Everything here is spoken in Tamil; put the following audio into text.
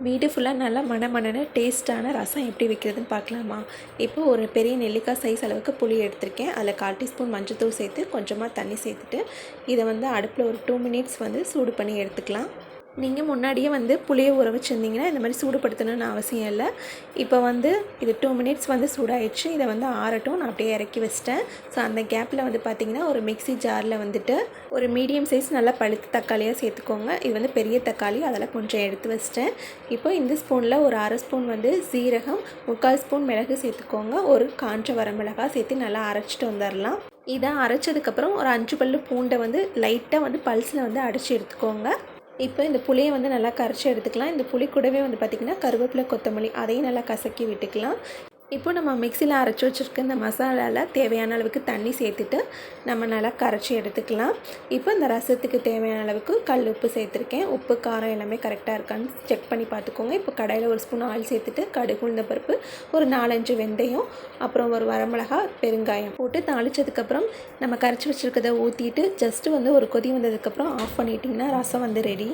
வீடு ஃபுல்லாக நல்லா மணமணன்னு டேஸ்ட்டான ரசம் எப்படி வைக்கிறதுன்னு பார்க்கலாமா? இப்போ ஒரு பெரிய நெல்லிக்காய் சைஸ் அளவுக்கு புளி எடுத்திருக்கேன். அதில் 1/4 டீஸ்பூன் மஞ்சள்தூள் சேர்த்து கொஞ்சமாக தண்ணி சேர்த்துட்டு இதை அடுப்பில் ஒரு 2 மினிட்ஸ் சூடு பண்ணி எடுத்துக்கலாம். நீங்கள் முன்னாடியே புளியை ஊற வச்சுருந்தீங்கன்னா இந்த மாதிரி சூடுபடுத்தணும்னு அவசியம் இல்லை. இப்போ இது 2 மினிட்ஸ் சூடாயிடுச்சு. இதை ஆறட்டும். நான் அப்படியே இறக்கி வச்சிட்டேன். ஸோ அந்த கேப்பில் பார்த்திங்கன்னா ஒரு மிக்ஸி ஜாரில் ஒரு மீடியம் சைஸ் நல்லா பழுத்த தக்காளியாக சேர்த்துக்கோங்க. இது பெரிய தக்காளி, அதெல்லாம் கொஞ்சம் எடுத்து வச்சிட்டேன். இப்போ இந்த ஸ்பூனில் ஒரு 1/2 ஸ்பூன் சீரகம், 3/4 ஸ்பூன் மிளகு சேர்த்துக்கோங்க. ஒரு காஞ்ச வரமிளகாய் சேர்த்து நல்லா அரைச்சிட்டு வந்துடலாம். இதை அரைச்சதுக்கப்புறம் ஒரு 5 பல்லு பூண்டை லைட்டாக பல்ஸில் அடைச்சி எடுத்துக்கோங்க. இப்போ இந்த புளியை நல்லா கரைச்சி எடுத்துக்கலாம். இந்த புளி கூடவே பார்த்திங்கன்னா கருவேப்பிலை, கொத்தமல்லி அதையும் நல்லா கசக்கி விட்டுக்கலாம். இப்போ நம்ம மிக்சியில் அரைச்சி வச்சுருக்க இந்த மசாலாவில் தேவையான அளவுக்கு தண்ணி சேர்த்துட்டு நம்ம நல்லா கரைச்சி எடுத்துக்கலாம். இப்போ இந்த ரசத்துக்கு தேவையான அளவுக்கு கல் உப்பு சேர்த்துருக்கேன். உப்பு, காரம் எல்லாமே கரெக்டாக இருக்கான்னு செக் பண்ணி பார்த்துக்கோங்க. இப்போ கடாயில் ஒரு ஸ்பூன் ஆயில் சேர்த்துட்டு கடுகு, உளுந்த பருப்பு, ஒரு 4-5 வெந்தயம், அப்புறம் ஒரு வரமிளகா, பெருங்காயம் போட்டு தாளித்ததுக்கப்புறம் நம்ம கரைச்சி வச்சுருக்கதை ஊற்றிட்டு ஜஸ்ட்டு ஒரு கொதி வந்ததுக்கப்புறம் ஆஃப் பண்ணிட்டிங்கன்னா ரசம் ரெடி.